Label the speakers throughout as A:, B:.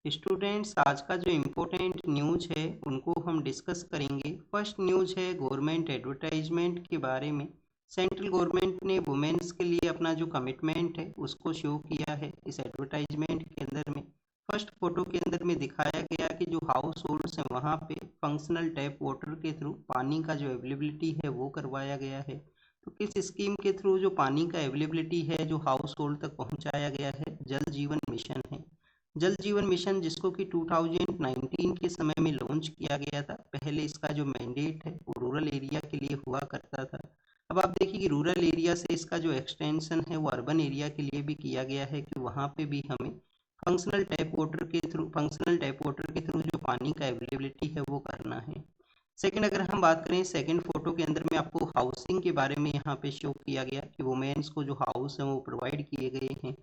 A: Students, आज का जो इम्पोर्टेंट न्यूज है उनको हम डिस्कस करेंगे। फर्स्ट न्यूज है गवर्नमेंट एडवर्टाइजमेंट के बारे में। सेंट्रल गवर्नमेंट ने वुमेन्स के लिए अपना जो कमिटमेंट है उसको शो किया है इस एडवर्टाइजमेंट के अंदर में। फर्स्ट फोटो के अंदर में दिखाया गया कि जो हाउस होल्ड्स हैं वहाँ पे फंक्शनल टैप वाटर के थ्रू पानी का जो अवेलेबिलिटी है वो करवाया गया है। तो किस स्कीम के थ्रू जो पानी का अवेलेबिलिटी है जो हाउस होल्ड तक पहुँचाया गया है, जल जीवन मिशन है। जल जीवन मिशन जिसको कि 2019 के समय में लॉन्च किया गया था। पहले इसका जो मैंडेट है वो रूरल एरिया के लिए हुआ करता था। अब आप देखिए कि रूरल एरिया से इसका जो एक्सटेंशन है वो अर्बन एरिया के लिए भी किया गया है कि वहाँ पे भी हमें फंक्शनल टैप वाटर के थ्रू जो पानी का अवेलेबिलिटी है वो करना है। सेकंड, अगर हम बात करें सेकंड फोटो के अंदर में आपको हाउसिंग के बारे में यहाँ पे शो किया गया कि वुमेन्स को जो हाउस है वो प्रोवाइड किए गए हैं।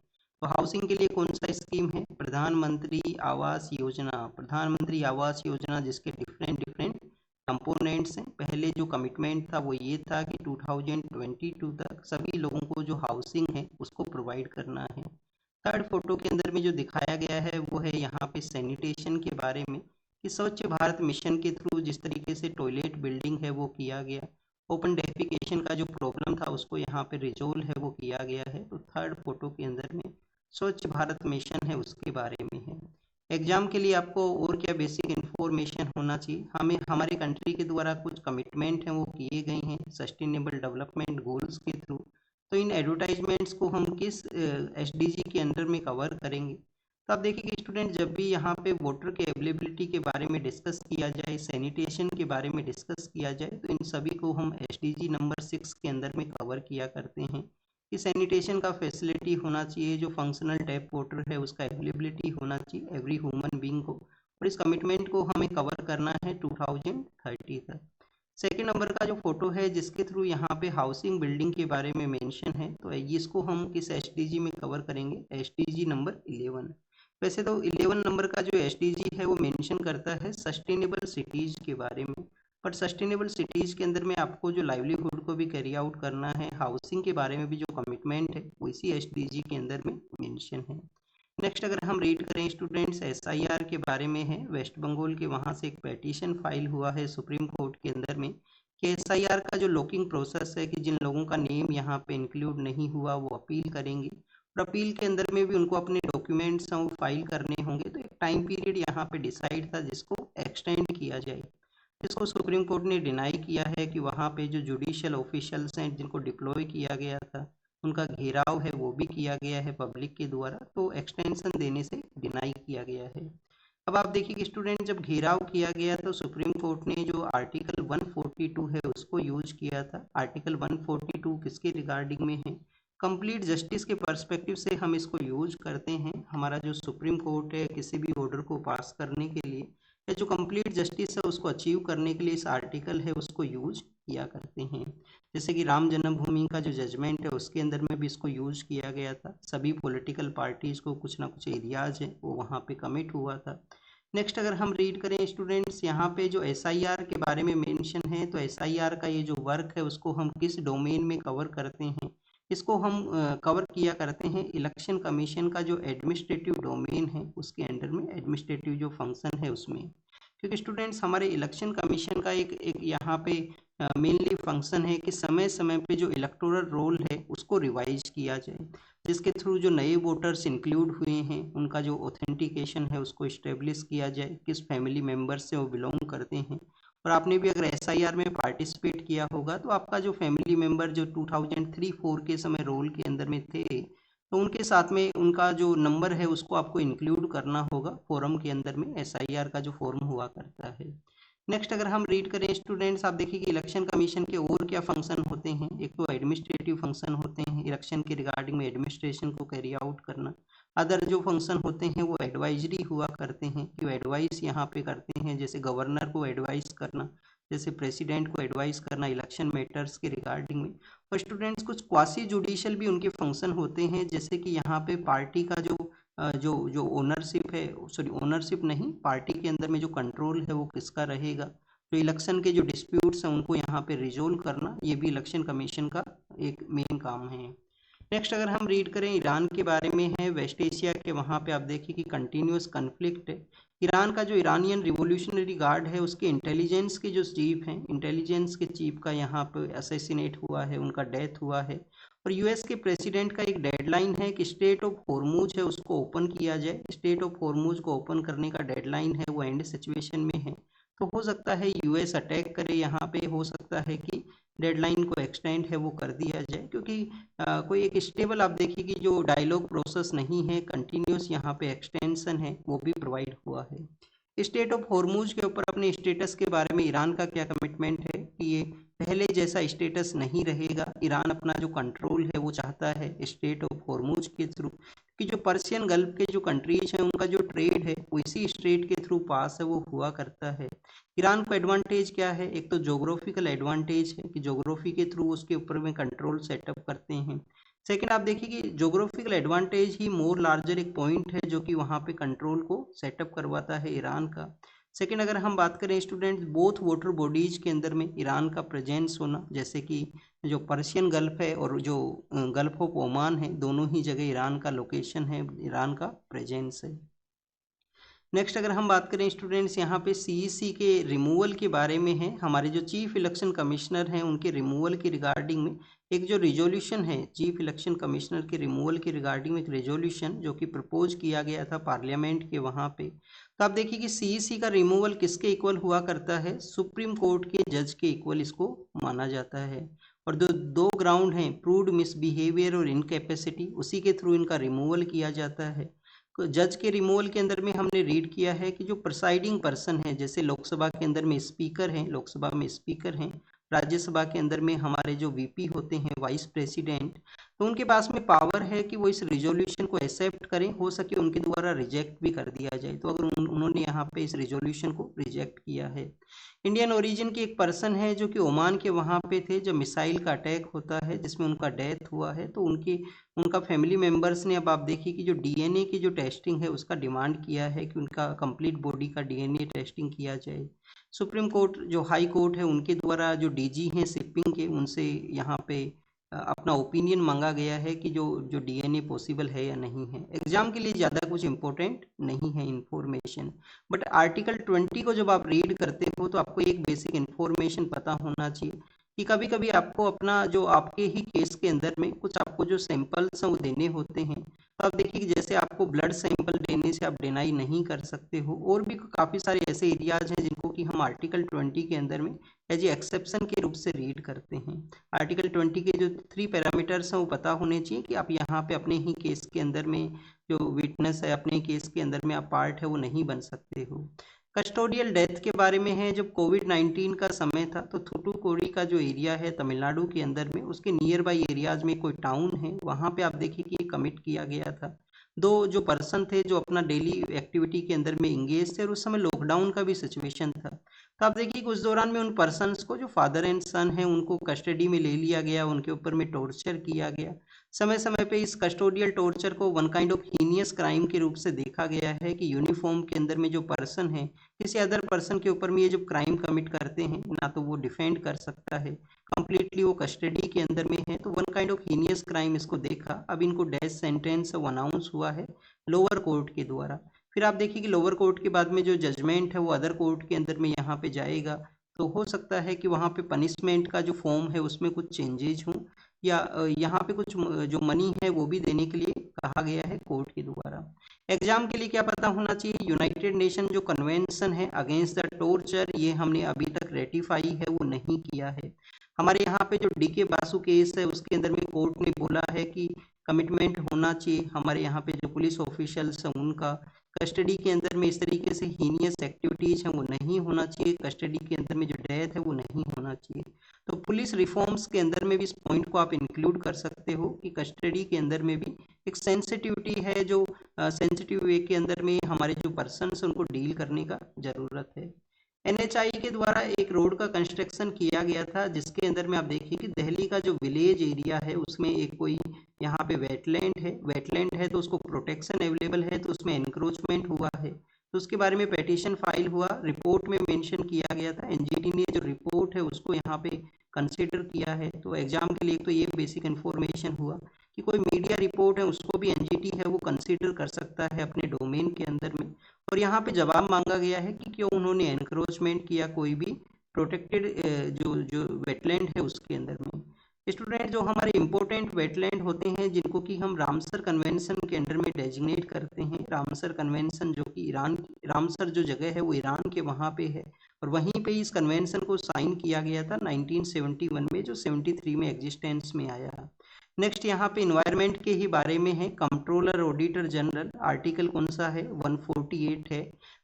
A: तो हाउसिंग के लिए कौन सा स्कीम है? प्रधानमंत्री आवास योजना। प्रधानमंत्री आवास योजना जिसके डिफरेंट डिफरेंट कंपोनेंट्स हैं। पहले जो कमिटमेंट था वो ये था कि 2022 तक सभी लोगों को जो हाउसिंग है उसको प्रोवाइड करना है। थर्ड फोटो के अंदर में जो दिखाया गया है वो है यहाँ पे सैनिटेशन के बारे में कि स्वच्छ भारत मिशन के थ्रू जिस तरीके से टॉयलेट बिल्डिंग है वो किया गया। ओपन डेफिकेशन का जो प्रॉब्लम था उसको यहाँ पे रिजोल्व है वो किया गया है। तो थर्ड फोटो के अंदर में स्वच्छ भारत मिशन है उसके बारे में है। एग्जाम के लिए आपको और क्या बेसिक इन्फॉर्मेशन होना चाहिए? हमें हमारे कंट्री के द्वारा कुछ कमिटमेंट हैं वो किए गए हैं सस्टेनेबल डेवलपमेंट गोल्स के थ्रू। तो इन एडवर्टाइजमेंट्स को हम किस एसडीजी के अंडर में कवर करेंगे? तो आप देखिए कि स्टूडेंट, जब भी यहाँ पे वाटर के अवेलेबिलिटी के बारे में डिस्कस किया जाए, सैनिटेशन के बारे में डिस्कस किया जाए, तो इन सभी को हम एसडीजी नंबर 6 के अंदर में कवर किया करते हैं कि सैनिटेशन का फैसिलिटी होना चाहिए, जो फंक्शनल टैप वाटर है उसका अवेलेबिलिटी होना चाहिए एवरी ह्यूमन बींग को। और इस कमिटमेंट को हमें कवर करना है 2030 तक। सेकेंड नंबर का जो फोटो है जिसके थ्रू यहाँ पे हाउसिंग बिल्डिंग के बारे में मेंशन है, तो इसको हम किस एसडीजी में कवर करेंगे? SDG number 11। वैसे तो 11 नंबर का जो एसडीजी है वो मेंशन करता है सस्टेनेबल सिटीज के बारे में। पर सस्टेनेबल सिटीज के अंदर में आपको जो लाइवलीहुड को भी कैरी आउट करना है, हाउसिंग के बारे में भी जो कमिटमेंट है वो इसी एसडीजी के अंदर में मेंशन है। नेक्स्ट, अगर हम रीड करें स्टूडेंट्स, एसआईआर के बारे में है। वेस्ट बंगाल के वहाँ से एक पेटिशन फाइल हुआ है सुप्रीम कोर्ट के अंदर में कि एसआईआर का जो लॉकिंग प्रोसेस है कि जिन लोगों का नेम यहाँ पे इंक्लूड नहीं हुआ वो अपील करेंगे। और अपील के अंदर में भी उनको अपने डॉक्यूमेंट्स हैं वो फाइल करने होंगे। तो एक टाइम पीरियड यहाँ पे डिसाइड था जिसको एक्सटेंड किया जाए, जिसको सुप्रीम कोर्ट ने डिनाई किया है कि वहाँ पे जो जुडिशियल ऑफिशियल्स हैं जिनको डिप्लॉय किया गया था उनका घेराव है वो भी किया गया है पब्लिक के द्वारा, तो एक्सटेंशन देने से डिनाई किया गया है। अब आप देखिए कि स्टूडेंट, जब घेराव किया गया तो सुप्रीम कोर्ट ने जो आर्टिकल 142 है उसको यूज किया था। आर्टिकल 142 किसके रिगार्डिंग में है? कंप्लीट जस्टिस के पर्सपेक्टिव से हम इसको यूज करते हैं। हमारा जो सुप्रीम कोर्ट है किसी भी ऑर्डर को पास करने के लिए या जो कंप्लीट जस्टिस है उसको अचीव करने के लिए इस आर्टिकल है उसको यूज किया करते हैं। जैसे कि राम जन्मभूमि का जो जजमेंट है उसके अंदर में भी इसको यूज किया गया था। सभी पॉलिटिकल पार्टीज को कुछ ना कुछ एरियाज है वो वहाँ पे कमिट हुआ था। नेक्स्ट, अगर हम रीड करें स्टूडेंट्स, यहाँ पे जो एसआईआर के बारे में मेंशन है, तो एसआईआर का ये जो वर्क है उसको हम किस डोमेन में कवर करते हैं? इसको हम कवर किया करते हैं इलेक्शन कमीशन का जो एडमिनिस्ट्रेटिव डोमेन है उसके अंडर में, एडमिनिस्ट्रेटिव जो फंक्शन है उसमें। क्योंकि स्टूडेंट्स, हमारे इलेक्शन कमीशन का एक यहाँ पे मेनली फंक्शन है कि समय समय पे जो इलेक्टोरल रोल है उसको रिवाइज किया जाए, जिसके थ्रू जो नए वोटर्स इंक्लूड हुए हैं उनका जो ऑथेंटिकेशन है उसको इस्टेब्लिश किया जाए, किस फैमिली मेम्बर से वो बिलोंग करते हैं। और आपने भी अगर एसआईआर में पार्टिसिपेट किया होगा तो आपका जो फैमिली मेम्बर जो 2003-4 के समय रोल के अंदर में थे, तो उनके साथ में उनका जो नंबर है उसको आपको इंक्लूड करना होगा फॉर्म के अंदर में, एसआईआर का जो फॉर्म हुआ करता है। नेक्स्ट, अगर हम रीड करें स्टूडेंट्स, आप देखिए कि इलेक्शन कमीशन के और क्या फंक्शन होते हैं। एक तो एडमिनिस्ट्रेटिव फंक्शन होते हैं, इलेक्शन के रिगार्डिंग में एडमिनिस्ट्रेशन को कैरी आउट करना। अदर जो फंक्शन होते हैं वो एडवाइजरी हुआ करते हैं कि वो एडवाइस यहाँ पे करते हैं, जैसे गवर्नर को एडवाइस करना, जैसे प्रेसिडेंट को एडवाइस करना इलेक्शन मैटर्स के रिगार्डिंग में। और स्टूडेंट्स, कुछ क्वासी जुडिशियल भी उनके फंक्शन होते हैं, जैसे कि यहाँ पे पार्टी का जो ओनरशिप है, सॉरी ओनरशिप नहीं, पार्टी के अंदर में जो कंट्रोल है वो किसका रहेगा। तो इलेक्शन के जो डिस्प्यूट्स हैं उनको यहाँ पे रिजोल्व करना, ये भी इलेक्शन कमीशन का एक मेन काम है। नेक्स्ट अगर हम रीड करें ईरान के बारे में है, वेस्ट एशिया के, वहाँ पे आप देखिए कि कंटिन्यूस कन्फ्लिक्ट है। ईरान का जो ईरानियन रिवोल्यूशनरी गार्ड है उसके इंटेलिजेंस के जो चीफ हैं, इंटेलिजेंस के चीफ का यहाँ पे असैसिनेट हुआ है, उनका डेथ हुआ है। और यूएस के प्रेसिडेंट का एक डेडलाइन है कि स्टेट ऑफ हॉर्मुज है उसको ओपन किया जाए। स्टेट ऑफ हॉर्मुज को ओपन करने का डेडलाइन है, वो एंड सिचुएशन में है। तो हो सकता है यूएस अटैक करे यहाँ पे, हो सकता है कि डेडलाइन को एक्सटेंड है वो कर दिया जाए, क्योंकि कोई एक स्टेबल आप देखिए कि जो डायलॉग प्रोसेस नहीं है, कंटिन्यूस यहाँ पे एक्सटेंशन है वो भी प्रोवाइड हुआ है। स्टेट ऑफ हॉर्मुज के ऊपर अपने स्टेटस के बारे में ईरान का क्या कमिटमेंट है कि ये पहले जैसा स्टेटस नहीं रहेगा। ईरान अपना जो कंट्रोल है वो चाहता है स्टेट ऑफ हॉर्मुज के थ्रू, कि जो पर्शियन गल्फ के जो कंट्रीज हैं उनका जो ट्रेड है वो इसी स्ट्रेट के थ्रू पास है वो हुआ करता है। ईरान को एडवांटेज क्या है, एक तो जोग्राफिकल एडवांटेज है कि जोग्राफी के थ्रू उसके ऊपर में कंट्रोल सेटअप करते हैं। सेकंड आप देखिए कि जोग्राफिकल एडवांटेज ही मोर लार्जर एक पॉइंट है जो कि वहाँ पे कंट्रोल को सेटअप करवाता है ईरान का। सेकंड अगर हम बात करें स्टूडेंट्स, बोथ वाटर बॉडीज के अंदर में ईरान का प्रेजेंस होना, जैसे कि जो पर्शियन गल्फ है और जो गल्फ ऑफ ओमान है, दोनों ही जगह ईरान का लोकेशन है, ईरान का प्रेजेंस है। नेक्स्ट अगर हम बात करें स्टूडेंट्स, यहाँ पे सीईसी के रिमूवल के बारे में है। हमारे जो चीफ इलेक्शन कमिश्नर हैं उनके रिमूवल के रिगार्डिंग में एक जो रिजोल्यूशन है, चीफ इलेक्शन कमिश्नर के रिमूवल के रिगार्डिंग में एक रिजोल्यूशन जो कि प्रपोज किया गया था पार्लियामेंट के वहाँ पे। तो आप देखिए कि सीईसी का रिमूवल किसके इक्वल हुआ करता है, सुप्रीम कोर्ट के जज के इक्वल इसको माना जाता है। और जो दो ग्राउंड हैं, प्रूव्ड मिसबिहेवियर और इनकैपेसिटी, उसी के थ्रू इनका रिमूवल किया जाता है। जज के रिमूवल के अंदर में हमने रीड किया है कि जो प्रिसाइडिंग पर्सन है, जैसे लोकसभा के अंदर में स्पीकर हैं, लोकसभा में स्पीकर हैं, राज्यसभा के अंदर में हमारे जो वीपी होते हैं, वाइस प्रेसिडेंट, तो उनके पास में पावर है कि वो इस रिजोल्यूशन को एक्सेप्ट करें, हो सके उनके द्वारा रिजेक्ट भी कर दिया जाए। तो अगर उन्होंने यहाँ पे इस रिजोल्यूशन को रिजेक्ट किया है। इंडियन ओरिजिन के एक पर्सन है जो कि ओमान के वहाँ पे थे जब मिसाइल का अटैक होता है जिसमें उनका डेथ हुआ है। तो उनका फैमिली मेम्बर्स ने, अब आप देखिए कि जो डीएनए की जो टेस्टिंग है उसका डिमांड किया है कि उनका कंप्लीट बॉडी का डीएनए टेस्टिंग किया जाए। सुप्रीम कोर्ट जो हाई कोर्ट है उनके द्वारा जो डीजी हैं शिपिंग के, उनसे यहाँ पे अपना ओपिनियन मांगा गया है कि जो जो डीएनए पॉसिबल है या नहीं है। एग्जाम के लिए ज़्यादा कुछ इंपॉर्टेंट नहीं है इंफॉर्मेशन, बट आर्टिकल 20 को जब आप रीड करते हो तो आपको एक बेसिक इंफॉर्मेशन पता होना चाहिए कि कभी कभी आपको अपना जो आपके ही केस के अंदर में कुछ आपको जो सैंपल्स हैं वो देने होते हैं। तो आप देखिए कि जैसे आपको ब्लड सैंपल देने से आप डिनाई नहीं कर सकते हो, और भी काफ़ी सारे ऐसे एरियाज हैं जिनको कि हम आर्टिकल 20 के अंदर में एज ए एक्सेप्शन के रूप से रीड करते हैं। आर्टिकल 20 के जो 3 पैरामीटर्स हैं वो पता होने चाहिए कि आप यहाँ पे अपने ही केस के अंदर में जो विटनेस है, अपने केस के अंदर में आप पार्ट है वो नहीं बन सकते हो। कस्टोडियल डेथ के बारे में है, जब कोविड-19 का समय था तो थूथुकुडी का जो एरिया है तमिलनाडु के अंदर में, उसके नियर बाई एरियाज में कोई टाउन है, वहाँ पे आप देखिए कि कमिट किया गया था। दो जो पर्सन थे जो अपना डेली एक्टिविटी के अंदर में इंगेज थे, और उस समय लॉकडाउन का भी सिचुएशन था। तो आप देखिए कि उस दौरान में उन पर्सन्स को, जो फादर एंड सन है, उनको कस्टडी में ले लिया गया, उनके ऊपर में टॉर्चर किया गया। समय समय पे इस कस्टोडियल टॉर्चर को one kind of heinous crime के रूप से देखा गया है कि यूनिफॉर्म के अंदर में जो पर्सन है किसी अदर पर्सन के ऊपर में ये जब क्राइम कमिट करते हैं ना तो वो डिफेंड कर सकता है, कंप्लीटली वो कस्टडी के अंदर में है, तो one kind of heinous crime इसको देखा। अब इनको डेथ सेंटेंस अनाउंस हुआ है लोअर कोर्ट के द्वारा। फिर आप देखिए कि लोअर कोर्ट के बाद में जो जजमेंट है वो अदर कोर्ट के अंदर में यहाँ पे जाएगा, तो हो सकता है कि वहाँ पे पनिशमेंट का जो फॉर्म है उसमें कुछ चेंजेज हों, या यहाँ पे कुछ जो मनी है वो भी देने के लिए कहा गया है कोर्ट के द्वारा। एग्जाम के लिए क्या पता होना चाहिए, यूनाइटेड नेशन जो कन्वेंशन है अगेंस्ट द टॉर्चर, ये हमने अभी तक रेटिफाई है वो नहीं किया है। हमारे यहाँ पे जो डीके बासु केस है उसके अंदर में कोर्ट ने बोला है कि कमिटमेंट होना चाहिए हमारे यहाँ पे जो पुलिस ऑफिशियल्स हैं उनका, कस्टडी के अंदर में इस तरीके से हीनियस एक्टिविटीज हैं वो नहीं होना चाहिए, कस्टडी के अंदर में जो डेथ है वो नहीं होना चाहिए। तो पुलिस रिफॉर्म्स के अंदर में भी इस पॉइंट को आप इंक्लूड कर सकते हो कि कस्टडी के अंदर में भी एक सेंसिटिविटी है, जो सेंसिटिव वे के अंदर में हमारे जो पर्सन उनको डील करने का ज़रूरत है। एनएचआई के द्वारा एक रोड का कंस्ट्रक्शन किया गया था जिसके अंदर में आप देखिए कि दिल्ली का जो विलेज एरिया है उसमें एक कोई यहाँ पे वेटलैंड है तो उसको प्रोटेक्शन अवेलेबल है, तो उसमें एनक्रोचमेंट हुआ है, तो उसके बारे में पेटिशन फाइल हुआ। रिपोर्ट में मेंशन किया गया था, एनजीटी ने जो रिपोर्ट है उसको यहाँ पे कंसिडर किया है। तो एग्जाम के लिए तो ये बेसिक इन्फॉर्मेशन हुआ। कि कोई मीडिया रिपोर्ट है उसको भी एनजीटी है वो कंसीडर कर सकता है अपने डोमेन के अंदर में। और यहाँ पे जवाब मांगा गया है कि क्यों उन्होंने एनक्रोचमेंट किया कोई भी प्रोटेक्टेड जो जो वेटलैंड है उसके अंदर में। स्टूडेंट, जो हमारे इम्पोर्टेंट वेटलैंड होते हैं जिनको कि हम रामसर कन्वेंशन के अंडर में डेजिग्नेट करते हैं, रामसर कन्वेंशन जो कि ईरान, रामसर जो जगह है वो ईरान के वहाँ पे है, और वहीं पे इस कन्वेंशन को साइन किया गया था 1971 में, जो 73 में एग्जिस्टेंस में आया। नेक्स्ट यहाँ पे इन्वायरमेंट के ही बारे में है, कंट्रोलर ऑडिटर जनरल, आर्टिकल कौन सा है, 148 है।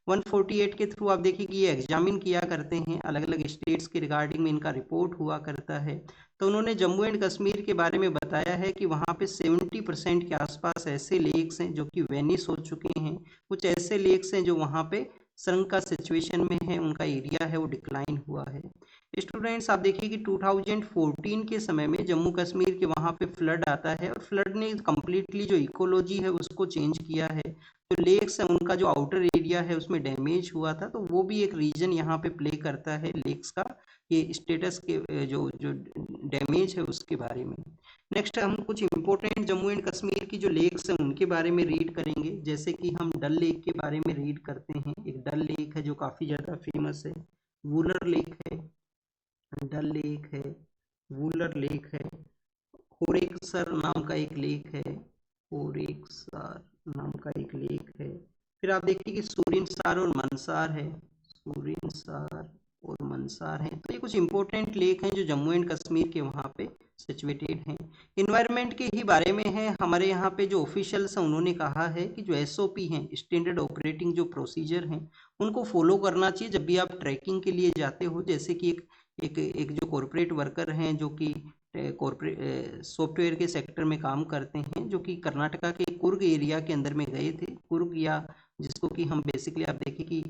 A: 148 के थ्रू आप देखिए कि ये एग्जामिन किया करते हैं, अलग अलग स्टेट्स के रिगार्डिंग में इनका रिपोर्ट हुआ करता है। तो उन्होंने जम्मू एंड कश्मीर के बारे में बताया है कि वहाँ पे 70% के आसपास ऐसे लेक्स हैं जो कि वेनिस हो चुके हैं, कुछ ऐसे लेक्स हैं जो वहाँ पे संक का सिचुएशन में है, उनका एरिया है वो डिक्लाइन हुआ है। स्टूडेंट्स, आप देखिए कि 2014 के समय में जम्मू कश्मीर के वहाँ पे फ्लड आता है, और फ्लड ने कम्प्लीटली जो इकोलॉजी है उसको चेंज किया है, जो लेक्स है उनका जो आउटर एरिया है उसमें डैमेज हुआ था, तो वो भी एक रीजन यहाँ पे प्ले करता है लेक्स का ये स्टेटस के जो जो डैमेज है उसके बारे में। नेक्स्ट हम कुछ इंपॉर्टेंट जम्मू एंड कश्मीर की जो लेक्स हैं उनके बारे में रीड करेंगे, जैसे कि हम डल लेक के बारे में रीड करते हैं। एक डल लेक है जो काफ़ी ज़्यादा फेमस है, वूलर लेक है, डल लेक है, वूलर लेक है, होरेक्सर नाम का एक लेक है, होरेक्सर नाम का एक लेक है। फिर आप देखिए कि सूरिनसार और मनसार है, सूरिनसार और मनसार हैं। तो ये कुछ इंपॉर्टेंट लेक हैं जो जम्मू एंड कश्मीर के वहाँ पे सिचुएटेड हैं। इन्वायरमेंट के ही बारे में है, हमारे यहाँ पे जो ऑफिशियल्स हैं उन्होंने कहा है कि जो एसओपी हैं, स्टैंडर्ड ऑपरेटिंग जो प्रोसीजर हैं, उनको फॉलो करना चाहिए जब भी आप ट्रैकिंग के लिए जाते हो। जैसे कि एक जो कॉरपोरेट वर्कर हैं जो कि कॉरपोरेट सॉफ्टवेयर के सेक्टर में काम करते हैं, जो कि कर्नाटका के कुर्ग एरिया के अंदर में गए थे, कुर्ग या जिसको कि हम बेसिकली आप देखें कि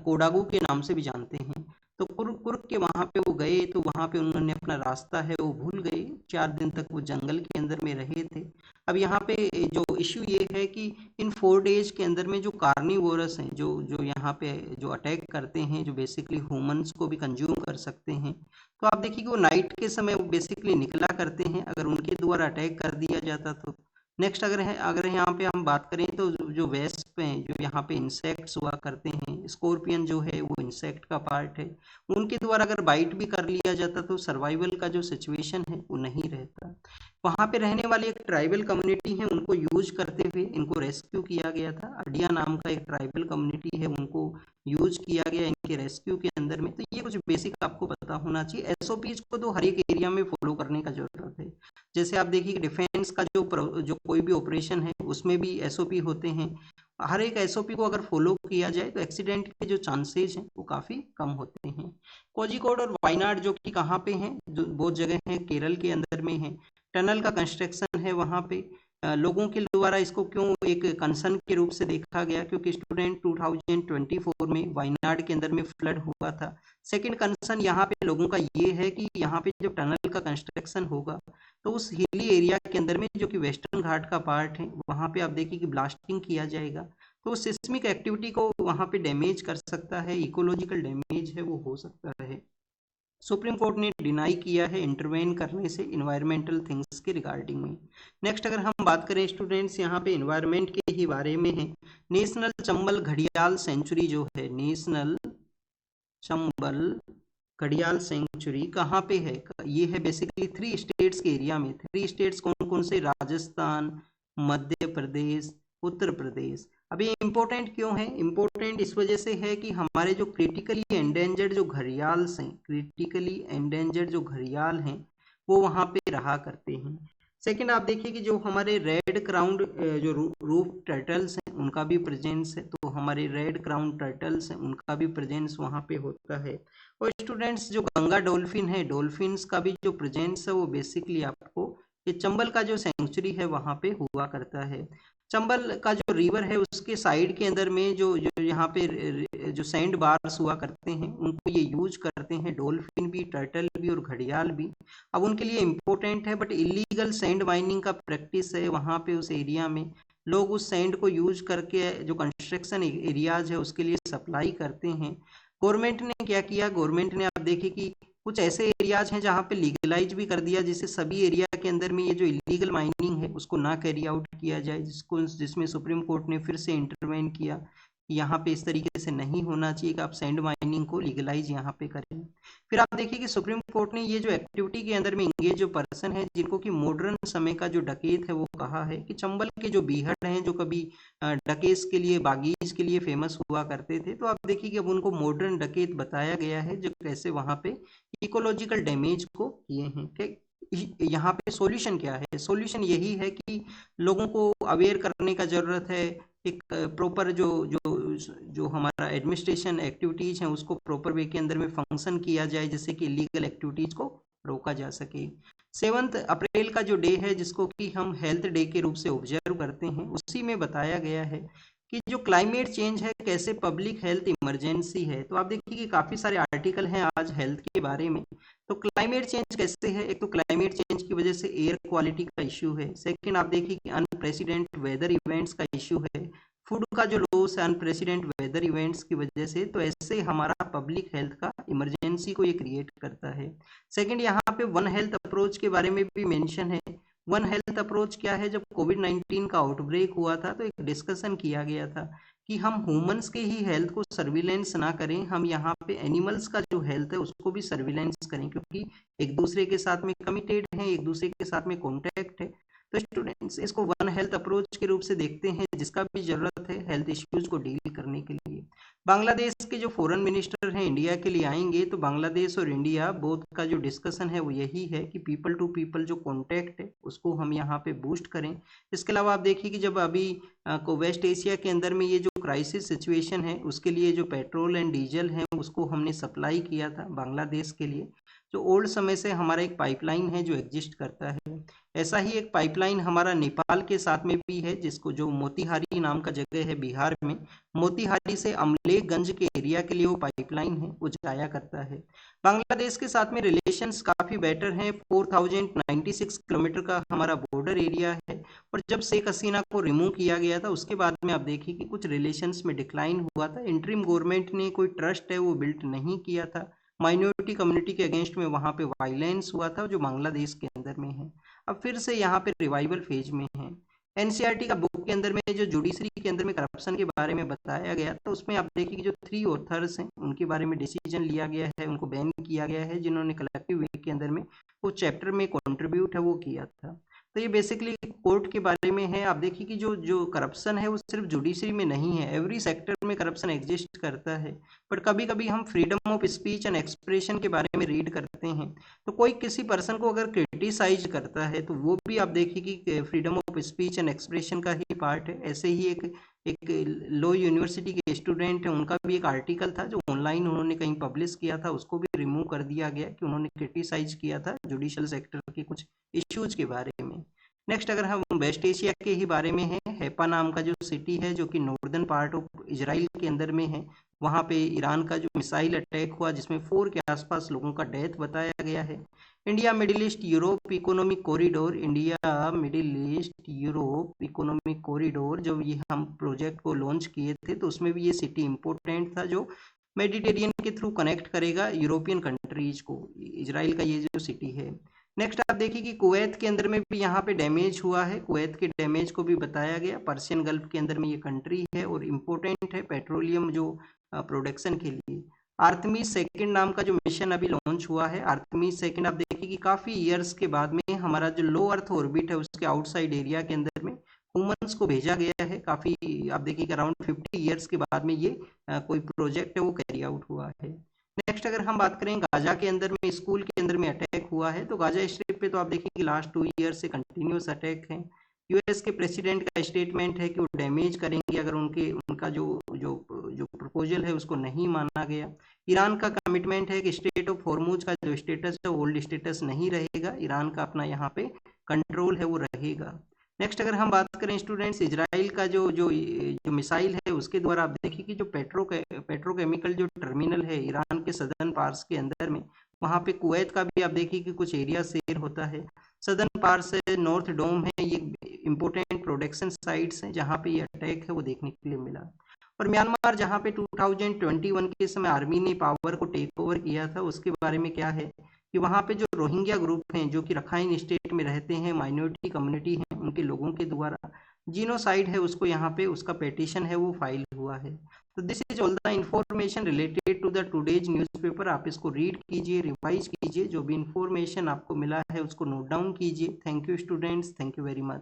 A: कोडागू के नाम से भी जानते हैं। तो कुर्ग के वहाँ पे वो गए, तो वहाँ पे उन्होंने अपना रास्ता है वो भूल गए, 4 दिन तक वो जंगल के अंदर में रहे थे। अब यहाँ पे जो इश्यू ये है कि इन 4 डेज के अंदर में जो कार्निवोरस हैं, जो जो यहाँ पे जो अटैक करते हैं, जो बेसिकली ह्यूमंस को भी कंज्यूम कर सकते हैं, तो आप देखिए कि वो नाइट के समय वो बेसिकली निकला करते हैं, अगर उनके द्वारा अटैक कर दिया जाता तो। नेक्स्ट अगर यहाँ पे हम बात करें तो जो वेस्प हैं, जो यहाँ पे इंसेक्ट्स हुआ करते हैं, स्कॉर्पियन जो है वो इंसेक्ट का पार्ट है, उनके द्वारा अगर बाइट भी कर लिया जाता तो सर्वाइवल का जो सिचुएशन है वो नहीं रहता। वहाँ पे रहने वाली एक ट्राइबल कम्युनिटी है, उनको यूज करते हुए इनको रेस्क्यू किया गया था, अडिया नाम का एक ट्राइबल कम्युनिटी है, उनको यूज किया गया इनके रेस्क्यू के अंदर में। तो ये कुछ बेसिक आपको पता होना चाहिए। एसओपीज को तो हर एक एरिया में फॉलो करने का जरूरत है। जैसे आप देखिए डिफेंस का जो कोई भी ऑपरेशन है उसमें भी एसओपी होते हैं, हर एक एसओपी को अगर फॉलो किया जाए तो एक्सीडेंट के जो चांसेस हैं वो काफ़ी कम होते हैं। कोझिकोड और वायनाड जो कि कहाँ पे हैं, जो बहुत जगह हैं, केरल के अंदर में है, टनल का कंस्ट्रक्शन है वहाँ पे। लोगों के द्वारा इसको क्यों एक कंसर्न के रूप से देखा गया, क्योंकि स्टूडेंट 2024 में वायनाड के अंदर में फ्लड हुआ था। सेकंड कंसर्न यहाँ पे लोगों का ये है कि यहाँ पे जब टनल का कंस्ट्रक्शन होगा तो उस हिली एरिया के अंदर में जो कि वेस्टर्न घाट का पार्ट है वहाँ पे आप देखिए कि ब्लास्टिंग किया जाएगा, तो सिस्मिक एक्टिविटी को वहाँ पे डैमेज कर सकता है, इकोलॉजिकल डैमेज है वो हो सकता है। सुप्रीम कोर्ट ने डिनाई किया है इंटरवेन करने से इन्वायरमेंटल थिंग्स के रिगार्डिंग में। नेक्स्ट अगर हम बात करें स्टूडेंट्स यहाँ पे इन्वायरमेंट के ही बारे में है, नेशनल चंबल घड़ियाल सेंचुरी जो है, नेशनल चंबल घड़ियाल सेंचुरी कहाँ पे है, ये है बेसिकली 3 स्टेट्स के एरिया में। 3 स्टेट्स कौन कौन से, राजस्थान, मध्य प्रदेश, उत्तर प्रदेश। अब ये इम्पोर्टेंट क्यों है, इम्पोर्टेंट इस वजह से है कि हमारे जो क्रिटिकली एंडेंजर्ड जो घड़ियाल हैं, क्रिटिकली एंडेंजर्ड जो घड़ियाल हैं वो वहाँ पे रहा करते हैं। सेकंड आप देखिए कि जो हमारे रेड क्राउंड जो रूफ टर्टल्स हैं उनका भी प्रेजेंस है, तो हमारे रेड क्राउंड टर्टल्स हैं उनका भी प्रेजेंस वहाँ पे होता है। और स्टूडेंट्स जो गंगा डॉल्फिन है, डॉल्फिन्स का भी जो प्रेजेंस है वो बेसिकली आपको ये चंबल का जो सेंचुरी है वहाँ पे हुआ करता है। चंबल का जो रिवर है उसके साइड के अंदर में जो यहाँ पे जो सैंड बार्स हुआ करते हैं उनको ये यूज करते हैं, डॉल्फिन भी, टर्टल भी और घड़ियाल भी। अब उनके लिए इम्पोर्टेंट है, बट इलीगल सैंड माइनिंग का प्रैक्टिस है वहाँ पे उस एरिया में, लोग उस सैंड को यूज करके जो कंस्ट्रक्शन एरियाज है उसके लिए सप्लाई करते हैं। गवर्नमेंट ने क्या किया, गवर्नमेंट ने आप देखिए कि कुछ ऐसे एरियाज हैं जहाँ पे लीगलाइज भी कर दिया, जिससे सभी एरिया के अंदर में ये जो इलीगल माइनिंग है उसको ना कैरी आउट किया जाए, जिसमें सुप्रीम कोर्ट ने फिर से इंटरवेन किया कि यहाँ पे इस तरीके से नहीं होना चाहिए कि आप सैंड माइनिंग को लीगलाइज यहाँ पे करें। फिर आप देखिए कि सुप्रीम कोर्ट ने ये जो एक्टिविटी के अंदर में इंगेज जो पर्सन है, जिनको कि मॉडर्न समय का जो डकैत है, वो कहा है कि चंबल के जो बीहड़ हैं जो कभी डकेस के लिए, बागीज के लिए फेमस हुआ करते थे, तो आप देखिए कि अब उनको मॉडर्न डकैत बताया गया है जो कैसे वहाँ पे इकोलॉजिकल डैमेज को किए हैं। यहाँ पे सॉल्यूशन क्या है? सॉल्यूशन यही है कि लोगों को अवेयर करने का जरूरत है, एक प्रॉपर जो जो जो हमारा एडमिनिस्ट्रेशन एक्टिविटीज हैं उसको प्रॉपर वे के अंदर में फंक्शन किया जाए, जिससे कि इलीगल एक्टिविटीज को रोका जा सके। 7 अप्रैल का जो डे है जिसको कि हम हेल्थ डे के रूप से ऑब्जर्व करते हैं, उसी में बताया गया है कि जो क्लाइमेट चेंज है कैसे पब्लिक हेल्थ इमरजेंसी है। तो आप देखिए कि काफ़ी सारे आर्टिकल हैं आज हेल्थ के बारे में। तो क्लाइमेट चेंज कैसे है? एक तो क्लाइमेट चेंज की वजह से एयर क्वालिटी का इश्यू है। सेकंड, आप देखिए कि अनप्रेसिडेंट वेदर इवेंट्स का इश्यू है। फूड का जो लॉस है अनप्रेसिडेंट वेदर इवेंट्स की वजह से, तो ऐसे हमारा पब्लिक हेल्थ का इमरजेंसी को ये क्रिएट करता है। सेकंड, यहाँ पे वन हेल्थ अप्रोच के बारे में भी मेंशन है। वन हेल्थ अप्रोच क्या है? जब कोविड-19 का आउटब्रेक हुआ था तो एक डिस्कशन किया गया था कि हम ह्यूमंस के ही हेल्थ को सर्विलेंस ना करें, हम यहाँ पे एनिमल्स का जो हेल्थ है उसको भी सर्विलेंस करें, क्योंकि एक दूसरे के साथ में कमिटेड हैं, एक दूसरे के साथ में कॉन्टैक्ट है। तो स्टूडेंट्स इसको वन हेल्थ अप्रोच के रूप से देखते हैं, जिसका भी जरूरत है हेल्थ इश्यूज को डील करने के लिए। बांग्लादेश के जो फॉरेन मिनिस्टर हैं इंडिया के लिए आएंगे, तो बांग्लादेश और इंडिया बोथ का जो डिस्कशन है वो यही है कि पीपल टू पीपल जो कॉन्टैक्ट है उसको हम यहाँ पे बूस्ट करें। इसके अलावा आप देखिए कि जब अभी को वेस्ट एशिया के अंदर में ये जो क्राइसिस सिचुएशन है, उसके लिए जो पेट्रोल एंड डीजल है उसको हमने सप्लाई किया था बांग्लादेश के लिए, जो ओल्ड समय से हमारा एक पाइपलाइन है जो एग्जिस्ट करता है। ऐसा ही एक पाइपलाइन हमारा नेपाल के साथ में भी है, जिसको जो मोतिहारी नाम का जगह है बिहार में, मोतिहारी से अमलेखगंज के एरिया के लिए वो पाइपलाइन है, वो जाया करता है। बांग्लादेश के साथ में रिलेशंस काफ़ी बेटर हैं। 4096 किलोमीटर का हमारा बॉर्डर एरिया है, और जब शेख हसीना को रिमूव किया गया था उसके बाद में आप देखिए कि कुछ रिलेशंस में डिक्लाइन हुआ था। इंटरिम गवर्नमेंट ने कोई ट्रस्ट है वो बिल्ट नहीं किया था, माइनॉरिटी कम्युनिटी के अगेंस्ट में वहाँ पे वायलेंस हुआ था जो बांग्लादेश के अंदर में है। अब फिर से यहाँ पे रिवाइवल फेज में है। एनसीईआरटी का बुक के अंदर में जो जुडिशरी के अंदर में करप्शन के बारे में बताया गया, तो उसमें आप देखिए कि जो 3 ऑथर्स हैं उनके बारे में डिसीजन लिया गया है, उनको बैन किया गया है, जिन्होंने कलेक्टिव वे के अंदर में वो चैप्टर में कंट्रीब्यूट है वो किया था। तो ये बेसिकली कोर्ट के बारे में है। आप देखिए कि जो जो करप्शन है वो सिर्फ जुडिशरी में नहीं है, एवरी सेक्टर में करप्शन एग्जिस्ट करता है। बट कभी कभी हम freedom of speech and expression के बारे में रीड करते हैं, तो कोई किसी पर्सन को अगर क्रिटिसाइज करता है तो वो भी आप देखिए कि freedom of speech and expression का ही पार्ट है। ऐसे ही एक लो यूनिवर्सिटी के स्टूडेंट है, उनका भी एक आर्टिकल था जो ऑनलाइन उन्होंने कहीं पब्लिश किया था, उसको भी रिमूव कर दिया गया कि उन्होंने क्रिटिसाइज किया था जुडिशियल सेक्टर के कुछ इश्यूज के बारे में। नेक्स्ट अगर हम वेस्ट एशिया के ही बारे में है, हैपा नाम का जो सिटी है जो कि नॉर्दर्न पार्ट ऑफ इजराइल के अंदर में है, वहाँ पे ईरान का जो मिसाइल अटैक हुआ जिसमें 4 के आसपास लोगों का डेथ बताया गया है। India middle east Europe economic corridor, India middle east Europe economic corridor, जब ये हम प्रोजेक्ट को लॉन्च किए थे तो उसमें भी ये सिटी इम्पोर्टेंट था, जो मेडिटेरियन के थ्रू कनेक्ट करेगा यूरोपियन कंट्रीज को, इजराइल का ये जो सिटी है। नेक्स्ट आप देखिए कि कुवैत के अंदर में भी यहाँ पे डैमेज हुआ है, कुवैत के डैमेज को भी बताया गया। पर्शियन गल्फ के अंदर में ये कंट्री है और इम्पोर्टेंट है पेट्रोलियम जो प्रोडक्शन के लिए। आर्तमीस सेकंड नाम का जो मिशन अभी लॉन्च हुआ है, आर्तमीस सेकंड, आप देखिए कि काफ़ी ईयर्स के बाद में हमारा जो लो अर्थ ऑर्बिट है उसके आउटसाइड एरिया के अंदर में ह्यूमंस को भेजा गया है। काफ़ी आप देखिए कि अराउंड 50 ईयर्स के बाद में ये कोई प्रोजेक्ट है वो कैरी आउट हुआ है। नेक्स्ट अगर हम बात करें गाजा के अंदर में, स्कूल के अंदर में अटैक हुआ है, तो गाजा स्ट्रिप पे तो आप देखिए कि लास्ट 2 ईयर से कंटिन्यूस अटैक है। यूएस के प्रेसिडेंट का स्टेटमेंट है कि वो डैमेज करेंगे अगर उनका जो जो जो प्रपोजल है उसको नहीं माना गया। ईरान का कमिटमेंट है कि स्टेट ऑफ हॉर्मुज का जो स्टेटस है ओल्ड स्टेटस नहीं रहेगा, ईरान का अपना यहाँ पे कंट्रोल है वो रहेगा। नेक्स्ट अगर हम बात करें स्टूडेंट्स, इजराइल का जो जो जो मिसाइल है उसके द्वारा आप देखिए कि जो पेट्रोकेमिकल जो टर्मिनल है ईरान के सदर्न पार्स के अंदर में, वहाँ पे कुवैत का भी आप देखिए कि कुछ एरिया शेयर होता है। सदर्न पार्स है, नॉर्थ डोम है, ये इंपॉर्टेंट प्रोडक्शन साइट्स हैं जहाँ पे ये अटैक है वो देखने के लिए मिला। और म्यांमार जहाँ पे 2021 के समय आर्मी ने पावर को टेक ओवर किया था, उसके बारे में क्या है कि वहाँ पे जो रोहिंग्या ग्रुप हैं जो कि रखाइन स्टेट में रहते हैं, माइनॉरिटी कम्युनिटी हैं, उनके लोगों के द्वारा जीनोसाइड है उसको यहाँ पे उसका पेटिशन है वो फाइल हुआ है। तो this is all the information related to the today's newspaper. आप इसको रीड कीजिए, रिवाइज कीजिए, जो भी इंफॉर्मेशन आपको मिला है उसको नोट डाउन कीजिए। Thank you students, thank you very much.